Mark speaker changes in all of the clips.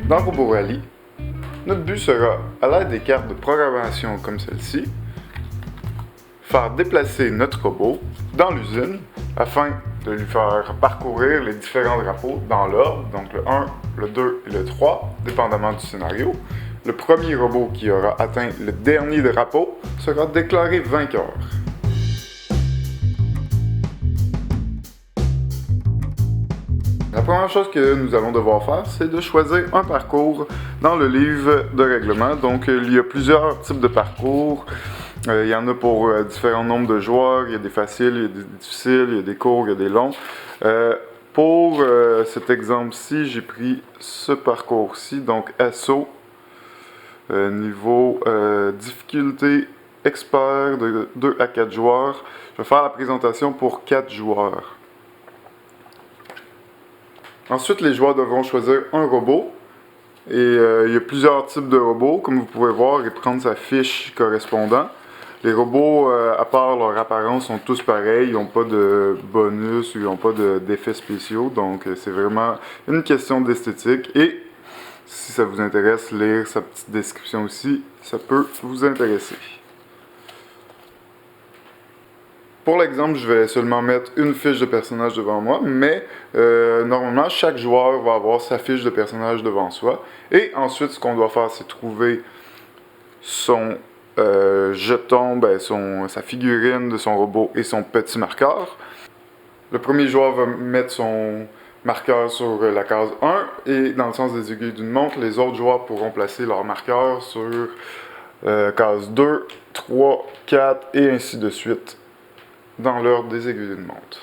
Speaker 1: Dans Robot Rally, notre but sera, à l'aide des cartes de programmation comme celle-ci, faire déplacer notre robot dans l'usine afin de lui faire parcourir les différents drapeaux dans l'ordre, donc le 1, le 2 et le 3, dépendamment du scénario. Le premier robot qui aura atteint le dernier drapeau sera déclaré vainqueur. La première chose que nous allons devoir faire, c'est de choisir un parcours dans le livre de règlement. Donc, il y a plusieurs types de parcours. Il y en a pour différents nombres de joueurs. Il y a des faciles, il y a des difficiles, il y a des courts, il y a des longs. Pour cet exemple-ci, j'ai pris ce parcours-ci, donc Assaut, niveau difficulté expert de 2 à 4 joueurs. Je vais faire la présentation pour 4 joueurs. Ensuite, les joueurs devront choisir un robot. Et il y a plusieurs types de robots, comme vous pouvez voir, et prendre sa fiche correspondant. Les robots, à part leur apparence, sont tous pareils. Ils n'ont pas de bonus, ils n'ont pas d'effets spéciaux. Donc, c'est vraiment une question d'esthétique. Et si ça vous intéresse, lire sa petite description aussi, ça peut vous intéresser. Pour l'exemple, je vais seulement mettre une fiche de personnage devant moi, mais normalement, chaque joueur va avoir sa fiche de personnage devant soi. Et ensuite, ce qu'on doit faire, c'est trouver son jeton, sa figurine de son robot et son petit marqueur. Le premier joueur va mettre son marqueur sur la case 1 et dans le sens des aiguilles d'une montre, les autres joueurs pourront placer leur marqueur sur case 2, 3, 4 et ainsi de suite, dans l'ordre des aiguilles d'une montre.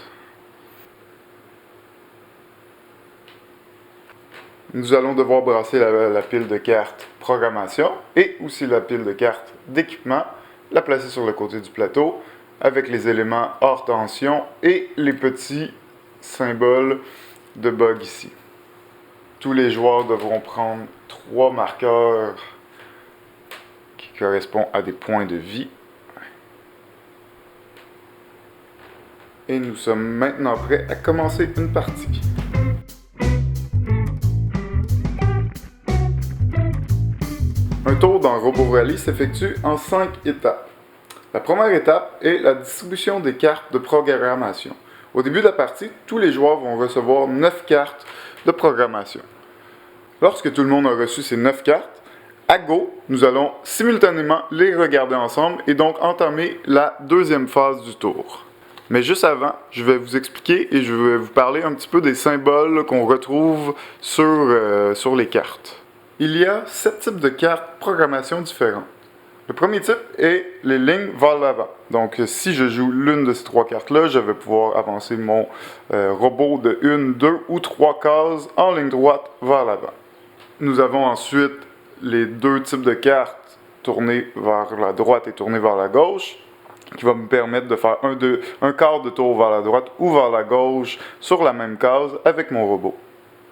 Speaker 1: Nous allons devoir brasser la pile de cartes programmation et aussi la pile de cartes d'équipement, la placer sur le côté du plateau avec les éléments hors tension et les petits symboles de bug ici. Tous les joueurs devront prendre 3 marqueurs qui correspondent à des points de vie. Et nous sommes maintenant prêts à commencer une partie. Un tour dans Robot Rally s'effectue en 5 étapes. La première étape est la distribution des cartes de programmation. Au début de la partie, tous les joueurs vont recevoir 9 cartes de programmation. Lorsque tout le monde a reçu ces 9 cartes, à go, nous allons simultanément les regarder ensemble et donc entamer la deuxième phase du tour. Mais juste avant, je vais vous expliquer et je vais vous parler un petit peu des symboles qu'on retrouve sur les cartes. Il y a 7 types de cartes programmation différentes. Le premier type est les lignes vers l'avant. Donc, si je joue l'une de ces 3 cartes-là, je vais pouvoir avancer mon robot de 1, 2 ou 3 cases en ligne droite vers l'avant. Nous avons ensuite les 2 types de cartes tournées vers la droite et tournées vers la gauche, qui va me permettre de faire un quart de tour vers la droite ou vers la gauche sur la même case avec mon robot.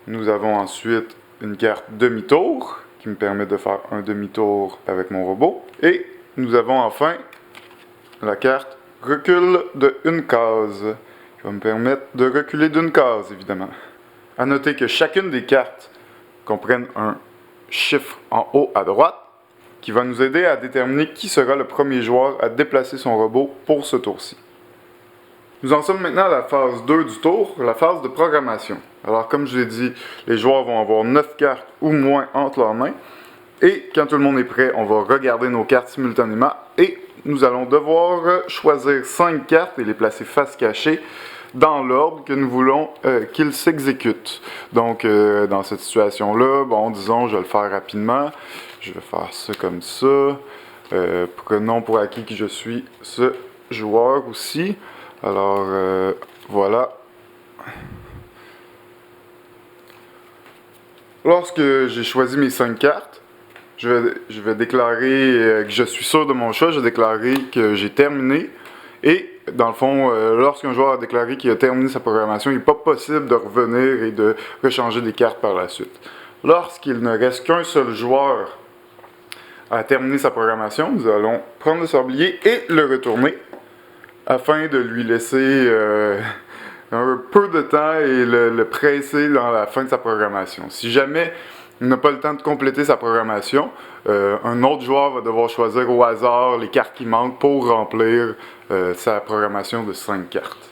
Speaker 1: Nous avons ensuite une carte demi-tour qui me permet de faire un demi-tour avec mon robot. Et nous avons enfin la carte recul de une case qui va me permettre de reculer d'une case, évidemment. À noter que chacune des cartes comprenne un chiffre en haut à droite qui va nous aider à déterminer qui sera le premier joueur à déplacer son robot pour ce tour-ci. Nous en sommes maintenant à la phase 2 du tour, la phase de programmation. Alors comme je l'ai dit, les joueurs vont avoir 9 cartes ou moins entre leurs mains. Et quand tout le monde est prêt, on va regarder nos cartes simultanément et nous allons devoir choisir 5 cartes et les placer face cachée dans l'ordre que nous voulons qu'ils s'exécutent. Donc dans cette situation-là, disons, je vais le faire rapidement. Je vais faire ça comme ça. Prenons pour acquis que je suis ce joueur aussi. Alors, voilà. Lorsque j'ai choisi mes 5 cartes, je vais déclarer que je suis sûr de mon choix. Je vais déclarer que j'ai terminé. Et, dans le fond, lorsqu'un joueur a déclaré qu'il a terminé sa programmation, il n'est pas possible de revenir et de rechanger des cartes par la suite. Lorsqu'il ne reste qu'un seul joueur à terminer sa programmation, nous allons prendre le sablier et le retourner afin de lui laisser un peu de temps et le presser dans la fin de sa programmation. Si jamais il n'a pas le temps de compléter sa programmation, un autre joueur va devoir choisir au hasard les cartes qui manquent pour remplir sa programmation de 5 cartes.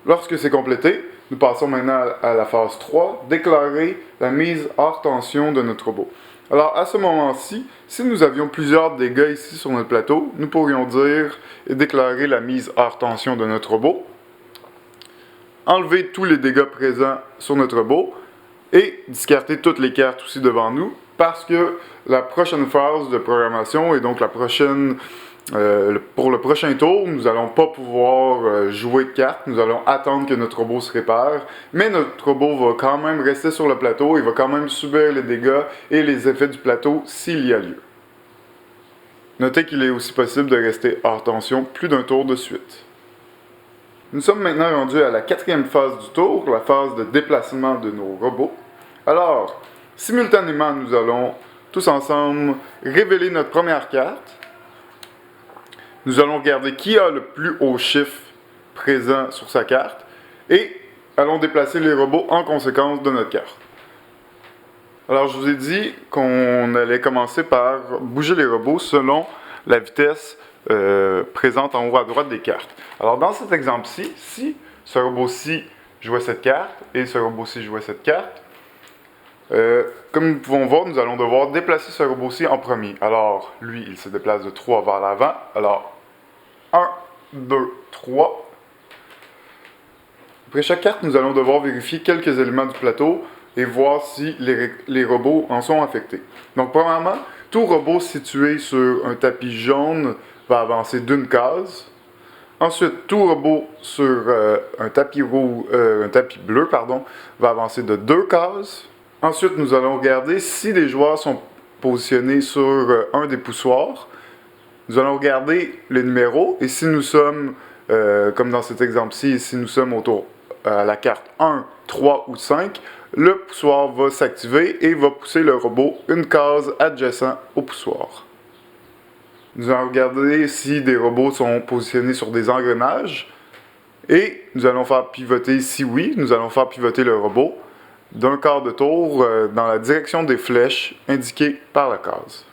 Speaker 1: Lorsque c'est complété, nous passons maintenant à la phase 3, déclarer la mise hors tension de notre robot. Alors à ce moment-ci, si nous avions plusieurs dégâts ici sur notre plateau, nous pourrions dire et déclarer la mise hors tension de notre robot, enlever tous les dégâts présents sur notre robot et discarter toutes les cartes aussi devant nous parce que la prochaine phase de programmation et donc la prochaine pour le prochain tour, nous n'allons pas pouvoir jouer de cartes, nous allons attendre que notre robot se répare, mais notre robot va quand même rester sur le plateau, il va quand même subir les dégâts et les effets du plateau s'il y a lieu. Notez qu'il est aussi possible de rester hors tension plus d'un tour de suite. Nous sommes maintenant rendus à la 4e phase du tour, la phase de déplacement de nos robots. Alors, simultanément, nous allons tous ensemble révéler notre première carte. Nous allons regarder qui a le plus haut chiffre présent sur sa carte et allons déplacer les robots en conséquence de notre carte. Alors, je vous ai dit qu'on allait commencer par bouger les robots selon la vitesse présente en haut à droite des cartes. Alors, dans cet exemple-ci, si ce robot-ci jouait cette carte et ce robot-ci jouait cette carte, comme nous pouvons voir, nous allons devoir déplacer ce robot-ci en premier. Alors, lui, il se déplace de 3 vers l'avant. Alors, 1, 2, 3. Après chaque carte, nous allons devoir vérifier quelques éléments du plateau et voir si les robots en sont affectés. Donc, premièrement, tout robot situé sur un tapis jaune va avancer d'une case. Ensuite, tout robot sur un tapis bleu, va avancer de 2 cases. Ensuite, nous allons regarder si les joueurs sont positionnés sur un des poussoirs. Nous allons regarder les numéros et si nous sommes, comme dans cet exemple-ci, si nous sommes autour à la carte 1, 3 ou 5, le poussoir va s'activer et va pousser le robot une case adjacente au poussoir. Nous allons regarder si des robots sont positionnés sur des engrenages et nous allons faire pivoter, si oui, nous allons faire pivoter le robot d'un quart de tour dans la direction des flèches indiquées par la case.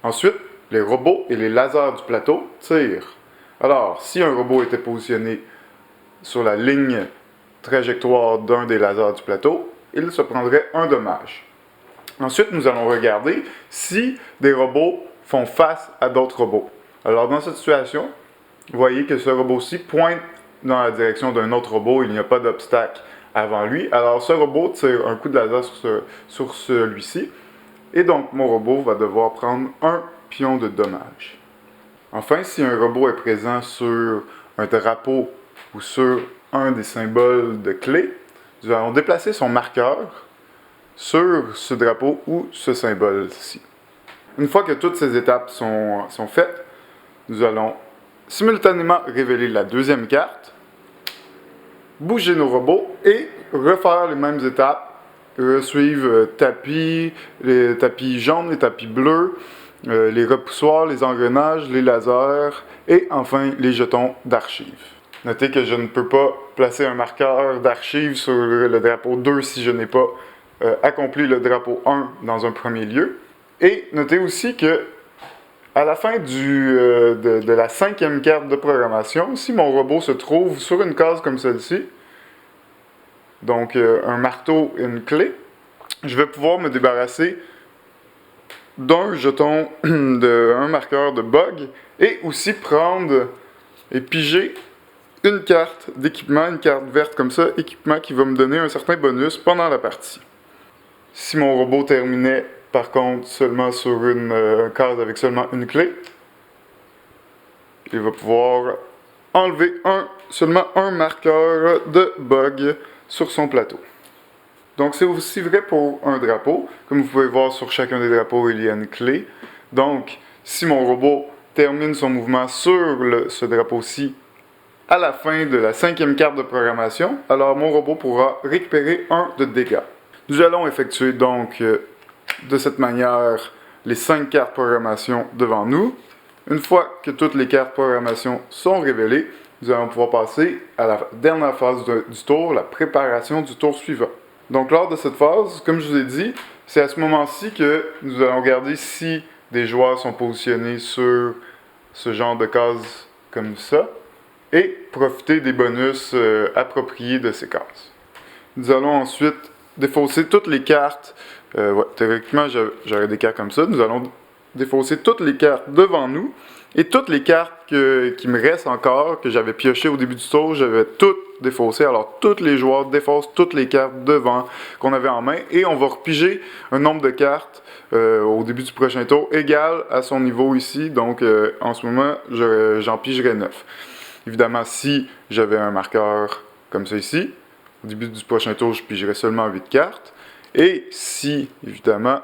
Speaker 1: Ensuite, les robots et les lasers du plateau tirent. Alors, si un robot était positionné sur la ligne trajectoire d'un des lasers du plateau, il se prendrait un dommage. Ensuite, nous allons regarder si des robots font face à d'autres robots. Alors, dans cette situation, vous voyez que ce robot-ci pointe dans la direction d'un autre robot, il n'y a pas d'obstacle avant lui. Alors, ce robot tire un coup de laser sur celui-ci, et donc mon robot va devoir prendre un pion de dommage. Enfin, si un robot est présent sur un drapeau ou sur un des symboles de clé, nous allons déplacer son marqueur sur ce drapeau ou ce symbole-ci. Une fois que toutes ces étapes sont faites, nous allons simultanément révéler la deuxième carte, bouger nos robots et refaire les mêmes étapes, suivre les tapis jaunes, les tapis bleus, les repoussoirs, les engrenages, les lasers et enfin les jetons d'archives. Notez que je ne peux pas placer un marqueur d'archives sur le drapeau 2 si je n'ai pas accompli le drapeau 1 dans un premier lieu. Et notez aussi que à la fin de la 5e carte de programmation, si mon robot se trouve sur une case comme celle-ci, donc un marteau et une clé, je vais pouvoir me débarrasser d'un jeton, d'un marqueur de bug, et aussi prendre et piger une carte d'équipement, une carte verte comme ça, équipement qui va me donner un certain bonus pendant la partie. Si mon robot terminait par contre seulement sur une case avec seulement une clé, il va pouvoir enlever seulement un marqueur de bug sur son plateau. Donc c'est aussi vrai pour un drapeau. Comme vous pouvez voir sur chacun des drapeaux, il y a une clé. Donc si mon robot termine son mouvement sur ce drapeau-ci à la fin de la 5e carte de programmation, alors mon robot pourra récupérer 1 de dégâts. Nous allons effectuer donc de cette manière les 5 cartes programmation devant nous. Une fois que toutes les cartes programmation sont révélées, nous allons pouvoir passer à la dernière phase du tour, la préparation du tour suivant. Donc lors de cette phase, comme je vous ai dit, C'est à ce moment-ci que nous allons regarder si des joueurs sont positionnés sur ce genre de cases comme ça et profiter des bonus appropriés de ces cases. Nous allons ensuite défausser toutes les cartes. Théoriquement, j'aurais des cartes comme ça. Nous allons défausser toutes les cartes devant nous et toutes les cartes qui me restent encore, que j'avais piochées au début du tour, j'avais toutes défaussées. Alors, tous les joueurs défaussent toutes les cartes devant qu'on avait en main et on va repiger un nombre de cartes au début du prochain tour égal à son niveau ici. Donc, en ce moment, j'en pigerai 9. Évidemment, si j'avais un marqueur comme ça ici, au début du prochain tour, je pigerais seulement 8 cartes. Et si, évidemment,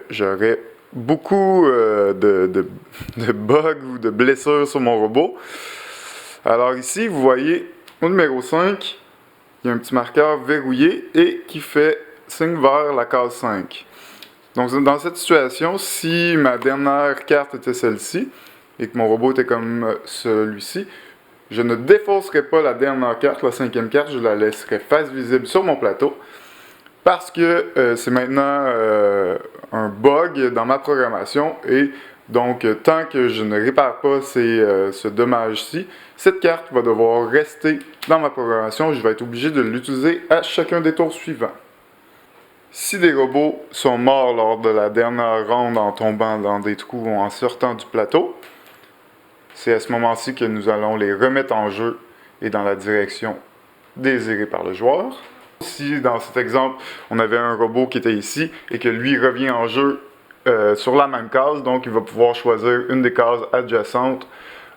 Speaker 1: j'aurais beaucoup de bugs ou de blessures sur mon robot. Alors ici, vous voyez, au numéro 5, il y a un petit marqueur verrouillé et qui fait signe vers la case 5. Donc dans cette situation, si ma dernière carte était celle-ci et que mon robot était comme celui-ci, je ne défausserai pas la dernière carte, la 5e carte, je la laisserai face visible sur mon plateau parce que c'est maintenant un bug dans ma programmation et donc tant que je ne répare pas ce dommage-ci, cette carte va devoir rester dans ma programmation. Je vais être obligé de l'utiliser à chacun des tours suivants. Si des robots sont morts lors de la dernière ronde en tombant dans des trous ou en sortant du plateau, c'est à ce moment-ci que nous allons les remettre en jeu et dans la direction désirée par le joueur. Si dans cet exemple, on avait un robot qui était ici et que lui revient en jeu sur la même case, donc il va pouvoir choisir une des cases adjacentes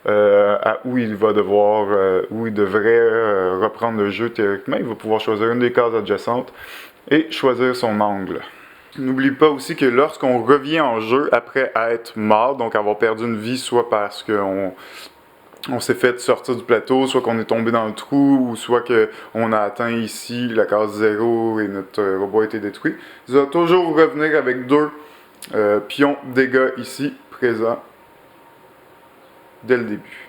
Speaker 1: où il devrait reprendre le jeu théoriquement. Il va pouvoir choisir une des cases adjacentes et choisir son angle. N'oublie pas aussi que lorsqu'on revient en jeu après être mort, donc avoir perdu une vie, soit parce qu'on s'est fait sortir du plateau, soit qu'on est tombé dans le trou, ou soit qu'on a atteint ici la case 0 et notre robot a été détruit, vous allez toujours revenir avec 2 pions dégâts ici, présents, dès le début.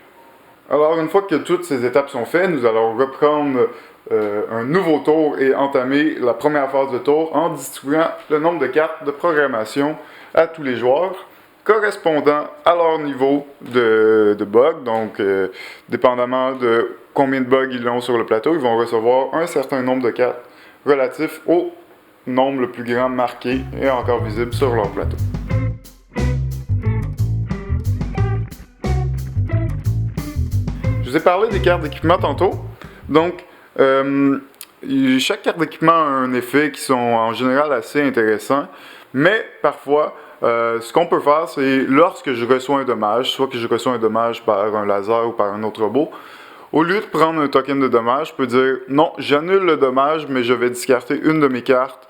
Speaker 1: Alors, une fois que toutes ces étapes sont faites, nous allons reprendre un nouveau tour et entamer la première phase de tour en distribuant le nombre de cartes de programmation à tous les joueurs correspondant à leur niveau de bug. Donc, dépendamment de combien de bugs ils ont sur le plateau, ils vont recevoir un certain nombre de cartes relatifs au nombre le plus grand marqué et encore visible sur leur plateau. Je vous ai parlé des cartes d'équipement tantôt. Donc, chaque carte d'équipement a un effet qui sont en général assez intéressants, mais parfois, ce qu'on peut faire, c'est lorsque je reçois un dommage, soit que je reçois un dommage par un laser ou par un autre robot, au lieu de prendre un token de dommage, je peux dire non, j'annule le dommage, mais je vais discarter une de mes cartes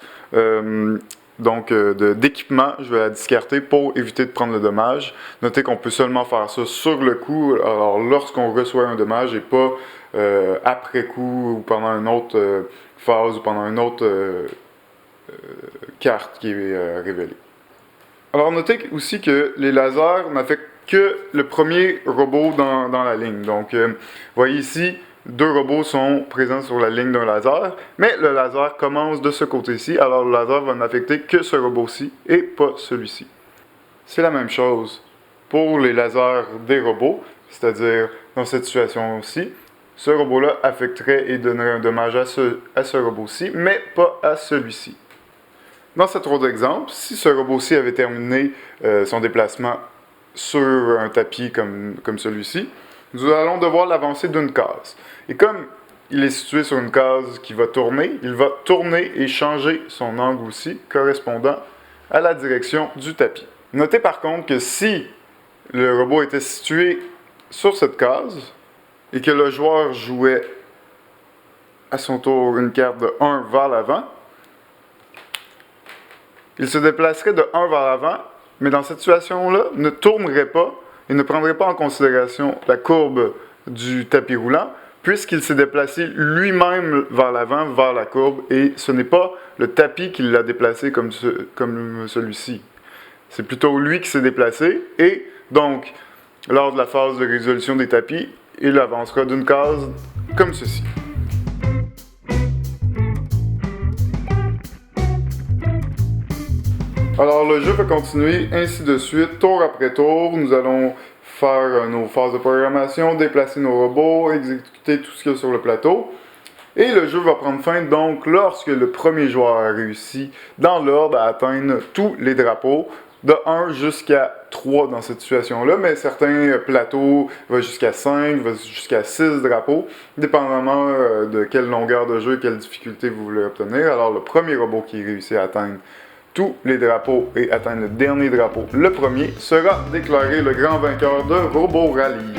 Speaker 1: d'équipement, je vais la discarter pour éviter de prendre le dommage. Notez qu'on peut seulement faire ça sur le coup, alors lorsqu'on reçoit un dommage et pas après coup ou pendant une autre phase ou pendant une autre carte qui est révélée. Alors notez aussi que les lasers n'affectent que le premier robot dans la ligne. Donc, vous voyez ici, 2 robots sont présents sur la ligne d'un laser, mais le laser commence de ce côté-ci, alors le laser va n'affecter que ce robot-ci et pas celui-ci. C'est la même chose pour les lasers des robots, c'est-à-dire dans cette situation-ci, ce robot-là affecterait et donnerait un dommage à ce robot-ci, mais pas à celui-ci. Dans cet autre exemple, si ce robot-ci avait terminé son déplacement sur un tapis comme celui-ci, nous allons devoir l'avancer d'une case. Et comme il est situé sur une case qui va tourner, il va tourner et changer son angle aussi, correspondant à la direction du tapis. Notez par contre que si le robot était situé sur cette case et que le joueur jouait à son tour une carte de 1 vers l'avant, il se déplacerait de 1 vers l'avant, mais dans cette situation-là, ne tournerait pas et ne prendrait pas en considération la courbe du tapis roulant, puisqu'il s'est déplacé lui-même vers l'avant, vers la courbe, et ce n'est pas le tapis qui l'a déplacé comme celui-ci. C'est plutôt lui qui s'est déplacé, et donc, lors de la phase de résolution des tapis, il avancera d'une case comme ceci. Alors le jeu va continuer ainsi de suite, tour après tour. Nous allons faire nos phases de programmation, déplacer nos robots, exécuter tout ce qu'il y a sur le plateau. Et le jeu va prendre fin donc lorsque le premier joueur a réussi dans l'ordre à atteindre tous les drapeaux, de 1 jusqu'à 3 dans cette situation-là, mais certains plateaux vont jusqu'à 5, vont jusqu'à 6 drapeaux, dépendamment de quelle longueur de jeu, quelle difficulté vous voulez obtenir. Alors le premier robot qui réussit à atteindre tous les drapeaux et atteindre le dernier drapeau, le premier, sera déclaré le grand vainqueur de Robo Rally.